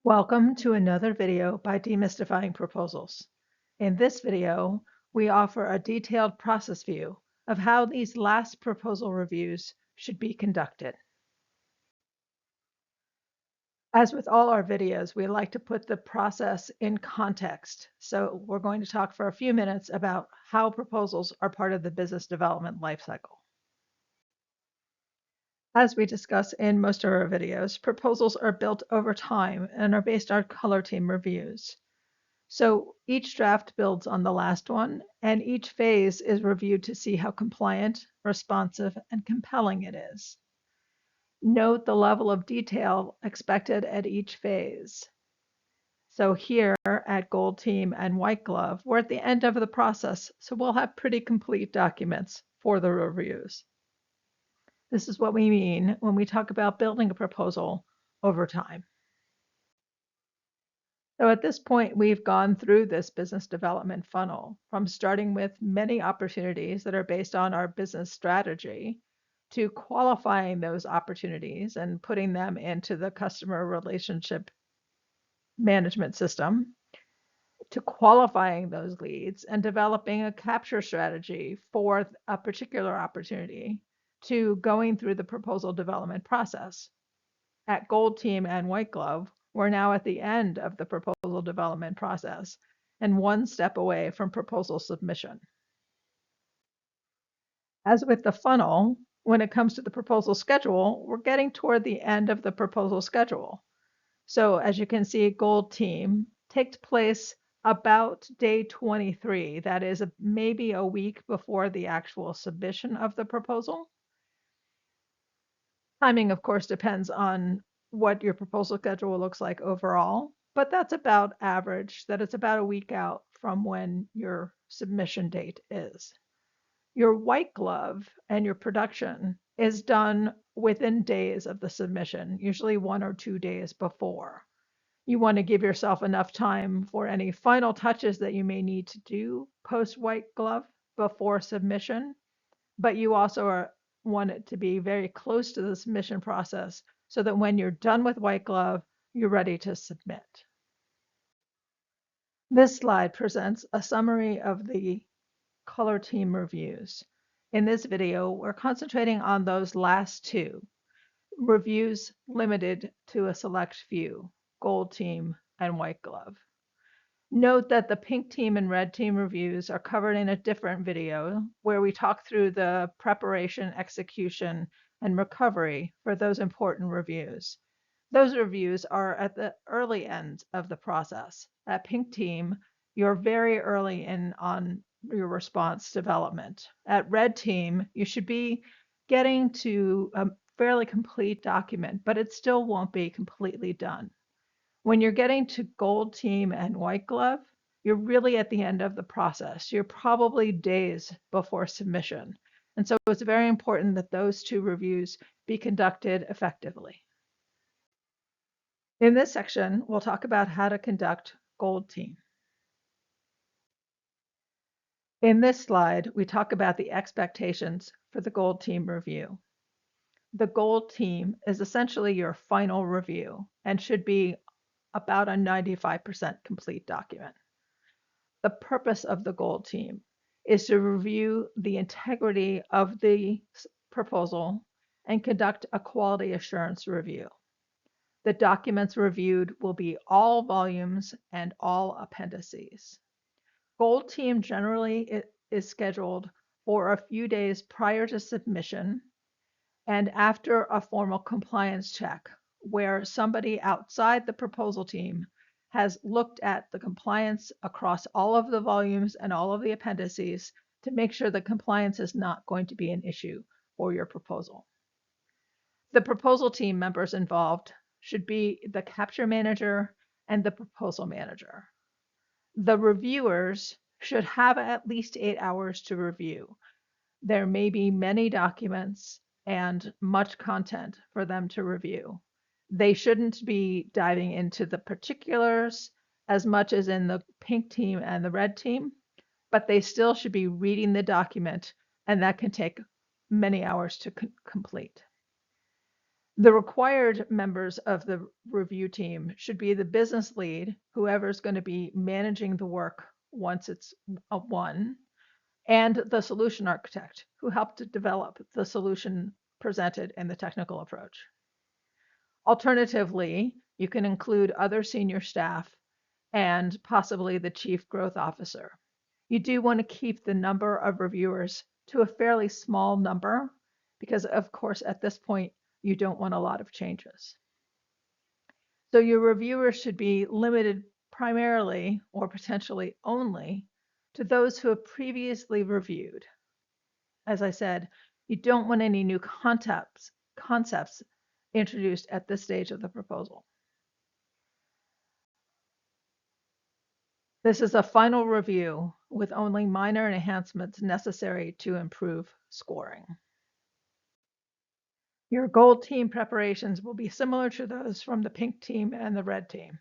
Welcome to another video by Demystifying Proposals. In this video, we offer a detailed process view of how these last proposal reviews should be conducted. As with all our videos, we like to put the process in context. So we're going to talk for a few minutes about how proposals are part of the business development lifecycle. As we discuss in most of our videos, proposals are built over time and are based on color team reviews. So each draft builds on the last one, and each phase is reviewed to see how compliant, responsive, and compelling it is. Note the level of detail expected at each phase. So here at Gold Team and White Glove, we're at the end of the process, so we'll have pretty complete documents for the reviews. This is what we mean when we talk about building a proposal over time. So at this point, we've gone through this business development funnel from starting with many opportunities that are based on our business strategy to qualifying those opportunities and putting them into the customer relationship management system, to qualifying those leads and developing a capture strategy for a particular opportunity, to going through the proposal development process. At Gold Team and White Glove, we're now at the end of the proposal development process and one step away from proposal submission. As with the funnel, when it comes to the proposal schedule, we're getting toward the end of the proposal schedule. So as you can see, Gold Team takes place about day 23. That is maybe a week before the actual submission of the proposal. Timing, of course, depends on what your proposal schedule looks like overall, but that's about average, that it's about a week out from when your submission date is. Your white glove and your production is done within days of the submission, usually 1 or 2 days before. You want to give yourself enough time for any final touches that you may need to do post white glove before submission, but you also want it to be very close to the submission process so that when you're done with white glove, you're ready to submit. This slide presents a summary of the color team reviews. In this video, we're concentrating on those last two reviews limited to a select few, Gold Team and White Glove. Note that the pink team and red team reviews are covered in a different video where we talk through the preparation, execution, and recovery for those important reviews. Those reviews are at the early end of the process. At pink team, you're very early in on your response development. At red team, you should be getting to a fairly complete document, but it still won't be completely done. When you're getting to Gold Team and White Glove, you're really at the end of the process. You're probably days before submission. And so it's very important that those two reviews be conducted effectively. In this section, we'll talk about how to conduct Gold Team. In this slide, we talk about the expectations for the Gold Team review. The Gold Team is essentially your final review and should be about a 95% complete document. The purpose of the Gold Team is to review the integrity of the proposal and conduct a quality assurance review. The documents reviewed will be all volumes and all appendices. Gold Team generally is scheduled for a few days prior to submission and after a formal compliance check, where somebody outside the proposal team has looked at the compliance across all of the volumes and all of the appendices to make sure that compliance is not going to be an issue for your proposal. The proposal team members involved should be the capture manager and the proposal manager. The reviewers should have at least 8 hours to review. There may be many documents and much content for them to review. They shouldn't be diving into the particulars as much as in the pink team and the red team, but they still should be reading the document, and that can take many hours to complete. The required members of the review team should be the business lead, whoever's going to be managing the work once it's won, and the solution architect, who helped to develop the solution presented in the technical approach. Alternatively, you can include other senior staff and possibly the chief growth officer. You do want to keep the number of reviewers to a fairly small number because, of course, at this point, you don't want a lot of changes. So your reviewers should be limited primarily or potentially only to those who have previously reviewed. As I said, you don't want any new concepts introduced at this stage of the proposal. This is a final review with only minor enhancements necessary to improve scoring. Your gold team preparations will be similar to those from the pink team and the red team.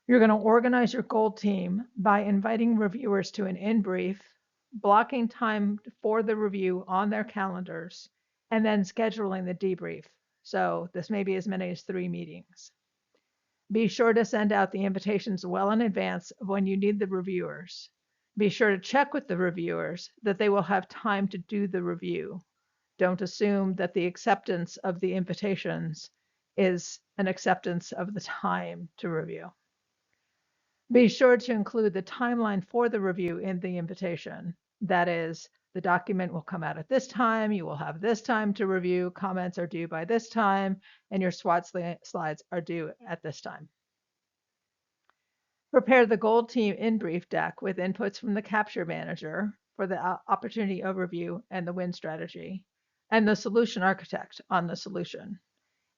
You're going to organize your gold team by inviting reviewers to an in-brief, blocking time for the review on their calendars, and then scheduling the debrief. So this may be as many as 3 meetings. Be sure to send out the invitations well in advance of when you need the reviewers. Be sure to check with the reviewers that they will have time to do the review. Don't assume that the acceptance of the invitations is an acceptance of the time to review. Be sure to include the timeline for the review in the invitation. That is, the document will come out at this time, you will have this time to review, comments are due by this time, and your SWOT slides are due at this time. Prepare the gold team in-brief deck with inputs from the capture manager for the opportunity overview and the win strategy, and the solution architect on the solution.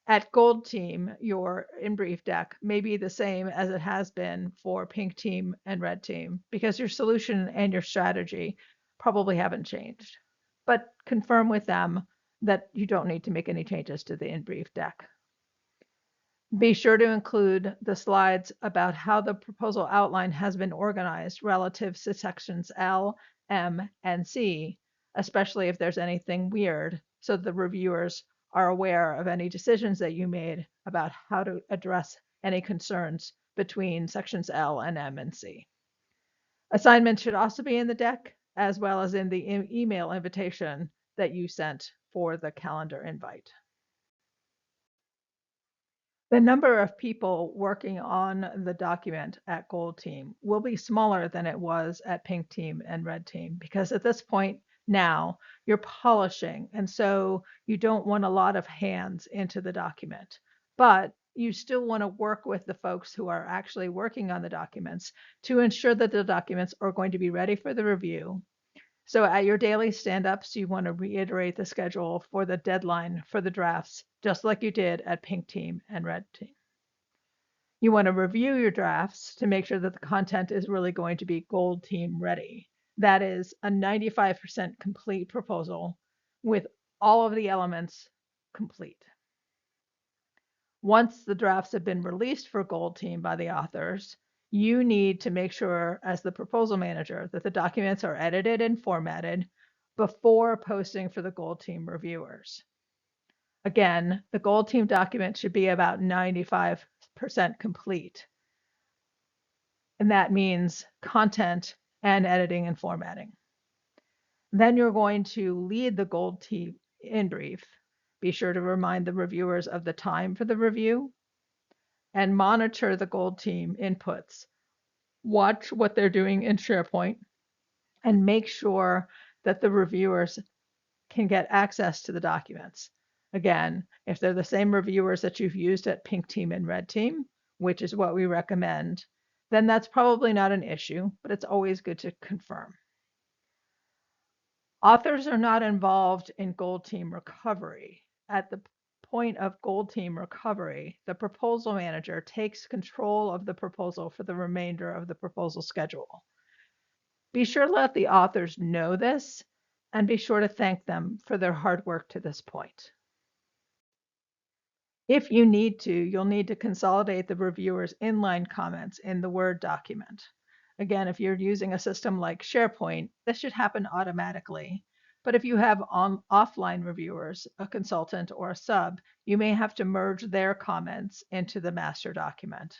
At gold team, your in-brief deck may be the same as it has been for pink team and red team because your solution and your strategy probably haven't changed. But confirm with them that you don't need to make any changes to the in-brief deck. Be sure to include the slides about how the proposal outline has been organized relative to sections L, M, and C, especially if there's anything weird, so the reviewers are aware of any decisions that you made about how to address any concerns between sections L and M and C. Assignments should also be in the deck, as well as in the email invitation that you sent for the calendar invite. The number of people working on the document at Gold Team will be smaller than it was at Pink Team and Red Team because at this point now you're polishing, and so you don't want a lot of hands into the document. But you still want to work with the folks who are actually working on the documents to ensure that the documents are going to be ready for the review. So at your daily stand-ups, you want to reiterate the schedule for the deadline for the drafts, just like you did at Pink Team and Red Team. You want to review your drafts to make sure that the content is really going to be Gold Team ready. That is a 95% complete proposal with all of the elements complete. Once the drafts have been released for Gold Team by the authors, you need to make sure as the proposal manager that the documents are edited and formatted before posting for the Gold Team reviewers. Again, the Gold Team document should be about 95% complete. And that means content and editing and formatting. Then you're going to lead the Gold Team in brief. Be sure to remind the reviewers of the time for the review and monitor the Gold Team inputs. Watch what they're doing in SharePoint and make sure that the reviewers can get access to the documents. Again, if they're the same reviewers that you've used at Pink Team and Red Team, which is what we recommend, then that's probably not an issue, but it's always good to confirm. Authors are not involved in Gold Team recovery. At the point of Gold Team recovery, the proposal manager takes control of the proposal for the remainder of the proposal schedule. Be sure to let the authors know this and be sure to thank them for their hard work to this point. If you need to, you'll need to consolidate the reviewer's inline comments in the Word document. Again, if you're using a system like SharePoint, this should happen automatically. But if you have offline reviewers, a consultant or a sub, you may have to merge their comments into the master document.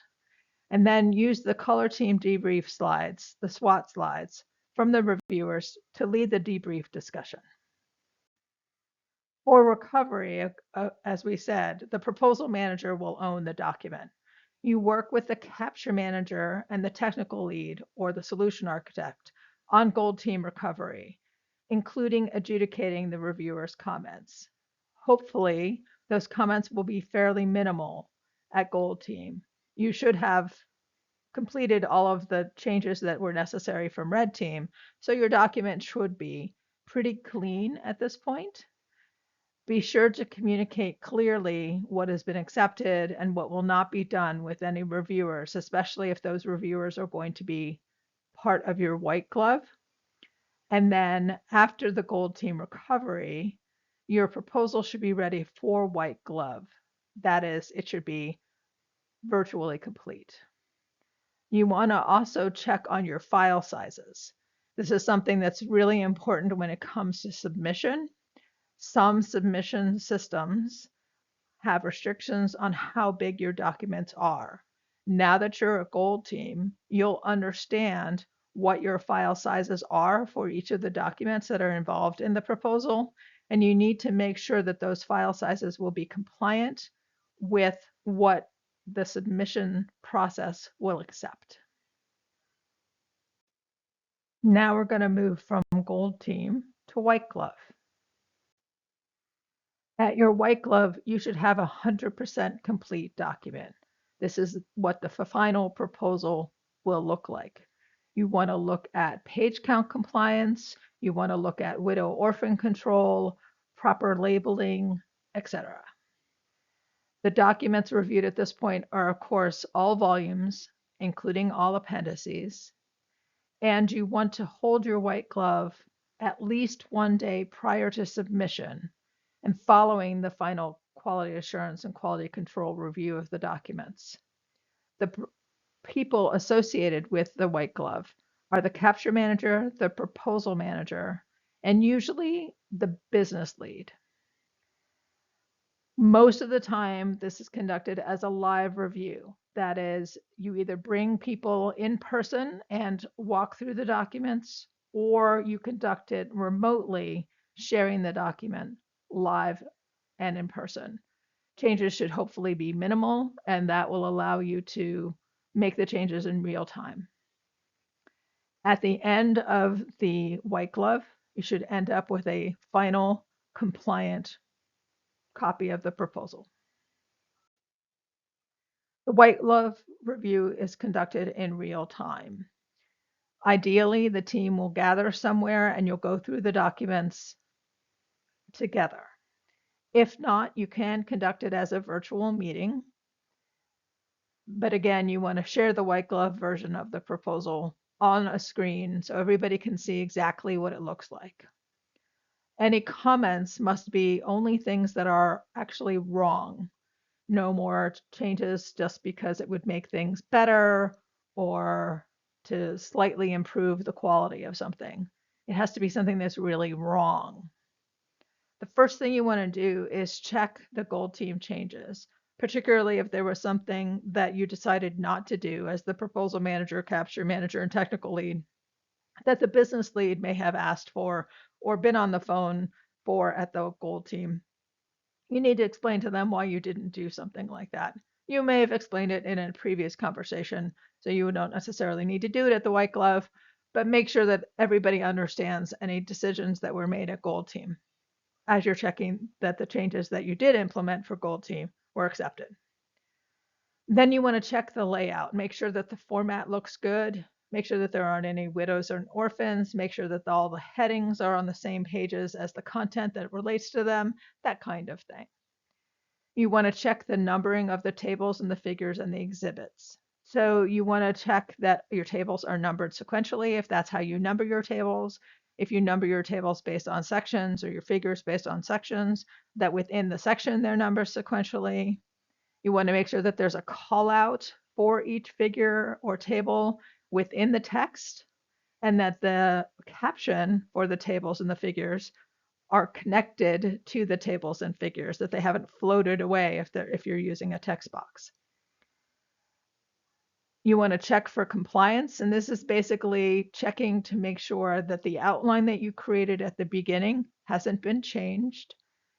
And then use the color team debrief slides, the SWOT slides, from the reviewers to lead the debrief discussion. For recovery, as we said, the proposal manager will own the document. You work with the capture manager and the technical lead or the solution architect on Gold Team recovery, including adjudicating the reviewer's comments. Hopefully, those comments will be fairly minimal at Gold Team. You should have completed all of the changes that were necessary from Red Team, so your document should be pretty clean at this point. Be sure to communicate clearly what has been accepted and what will not be done with any reviewers, especially if those reviewers are going to be part of your white glove. And then after the Gold Team recovery, your proposal should be ready for white glove. That is, it should be virtually complete. You want to also check on your file sizes. This is something that's really important when it comes to submission. Some submission systems have restrictions on how big your documents are. Now that you're a Gold Team, you'll understand what your file sizes are for each of the documents that are involved in the proposal, and you need to make sure that those file sizes will be compliant with what the submission process will accept. Now we're going to move from Gold Team to white glove. At your white glove, you should have a 100% complete document. This is what the final proposal will look like. You want to look at page count compliance, you want to look at widow orphan control, proper labeling, etc. The documents reviewed at this point are, of course, all volumes, including all appendices, and you want to hold your white glove at least 1 day prior to submission and following the final quality assurance and quality control review of the documents. The people associated with the white glove are the capture manager, the proposal manager, and usually the business lead. Most of the time, this is conducted as a live review. That is, you either bring people in person and walk through the documents, or you conduct it remotely, sharing the document live and in person. Changes should hopefully be minimal, and that will allow you to make the changes in real time. At the end of the white glove, you should end up with a final compliant copy of the proposal. The white glove review is conducted in real time. Ideally, the team will gather somewhere and you'll go through the documents together. If not, you can conduct it as a virtual meeting. But again, you want to share the white glove version of the proposal on a screen so everybody can see exactly what it looks like. Any comments must be only things that are actually wrong. No more changes just because it would make things better or to slightly improve the quality of something. It has to be something that's really wrong. The first thing you want to do is check the Gold Team changes, particularly if there was something that you decided not to do as the proposal manager, capture manager, and technical lead that the business lead may have asked for or been on the phone for at the Gold Team. You need to explain to them why you didn't do something like that. You may have explained it in a previous conversation, so you don't necessarily need to do it at the white glove, but make sure that everybody understands any decisions that were made at Gold Team as you're checking that the changes that you did implement for Gold Team were accepted. Then you want to check the layout, make sure that the format looks good, make sure that there aren't any widows or orphans, make sure that all the headings are on the same pages as the content that relates to them, that kind of thing. You want to check the numbering of the tables and the figures and the exhibits. So you want to check that your tables are numbered sequentially, if that's how you number your tables. If you number your tables based on sections or your figures based on sections, that within the section they're numbered sequentially. You want to make sure that there's a call out for each figure or table within the text, and that the caption for the tables and the figures are connected to the tables and figures, that they haven't floated away if you're using a text box. You want to check for compliance, and this is basically checking to make sure that the outline that you created at the beginning hasn't been changed.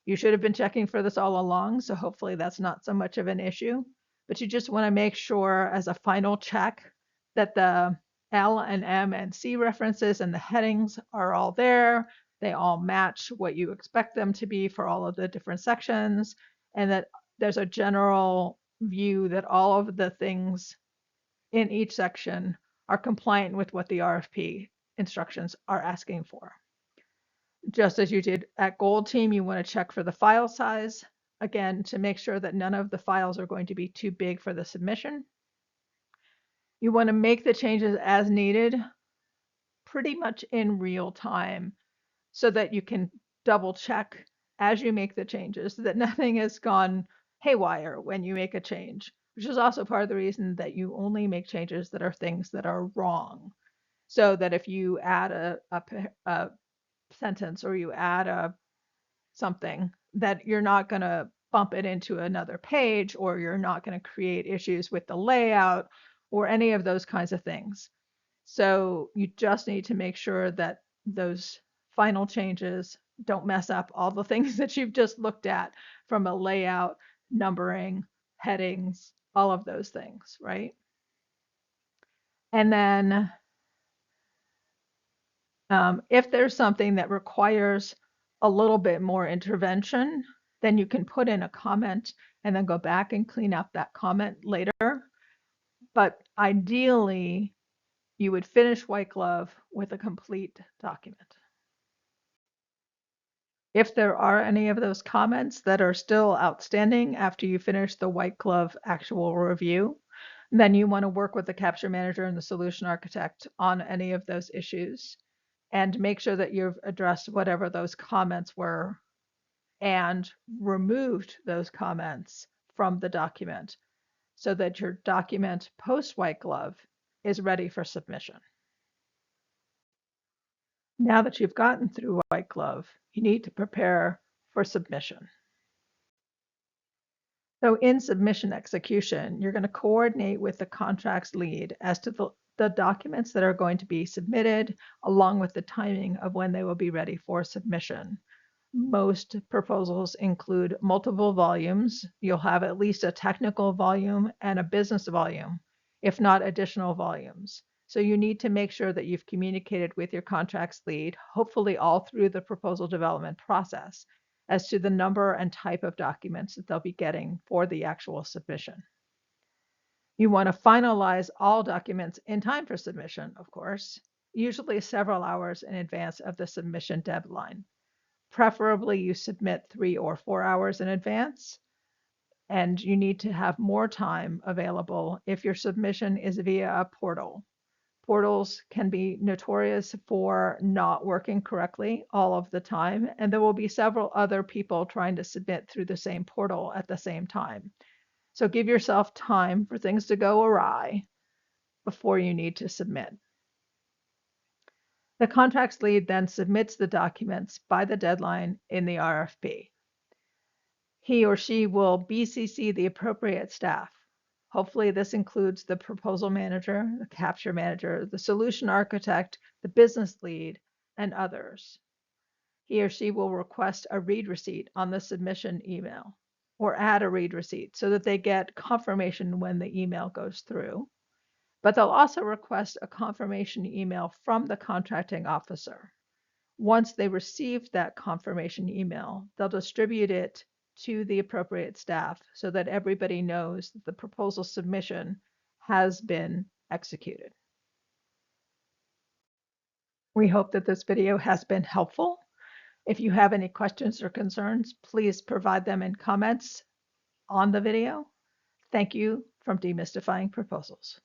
You should have been checking for this all along, so hopefully that's not so much of an issue. But you just want to make sure as a final check that the L and M and C references and the headings are all there. They all match what you expect them to be for all of the different sections, and that there's a general view that all of the things in each section are compliant with what the RFP instructions are asking for. Just as you did at Gold Team, you want to check for the file size, again, to make sure that none of the files are going to be too big for the submission. You want to make the changes as needed, pretty much in real time, so that you can double check as you make the changes that nothing has gone haywire when you make a change, which is also part of the reason that you only make changes that are things that are wrong. So that if you add a sentence or you add something, that you're not going to bump it into another page, or you're not going to create issues with the layout or any of those kinds of things. So you just need to make sure that those final changes don't mess up all the things that you've just looked at from a layout, numbering, headings, all of those things, right? And then if there's something that requires a little bit more intervention, then you can put in a comment and then go back and clean up that comment later. But ideally, you would finish White Glove with a complete document. If there are any of those comments that are still outstanding after you finish the White Glove actual review, then you want to work with the capture manager and the solution architect on any of those issues and make sure that you've addressed whatever those comments were and removed those comments from the document so that your document post White Glove is ready for submission. Now that you've gotten through White Glove, you need to prepare for submission. So in submission execution, you're going to coordinate with the contracts lead as to the documents that are going to be submitted, along with the timing of when they will be ready for submission. Most proposals include multiple volumes. You'll have at least a technical volume and a business volume, if not additional volumes. So you need to make sure that you've communicated with your contracts lead, hopefully all through the proposal development process, as to the number and type of documents that they'll be getting for the actual submission. You want to finalize all documents in time for submission, of course, usually several hours in advance of the submission deadline. Preferably you submit 3 or 4 hours in advance, and you need to have more time available if your submission is via a portal. Portals can be notorious for not working correctly all of the time, and there will be several other people trying to submit through the same portal at the same time. So give yourself time for things to go awry before you need to submit. The contracts lead then submits the documents by the deadline in the RFP. He or she will BCC the appropriate staff. Hopefully this includes the proposal manager, the capture manager, the solution architect, the business lead, and others. He or she will request a read receipt on the submission email or add a read receipt so that they get confirmation when the email goes through. But they'll also request a confirmation email from the contracting officer. Once they receive that confirmation email, they'll distribute it to the appropriate staff so that everybody knows that the proposal submission has been executed. We hope that this video has been helpful. If you have any questions or concerns, please provide them in comments on the video. Thank you from Demystifying Proposals.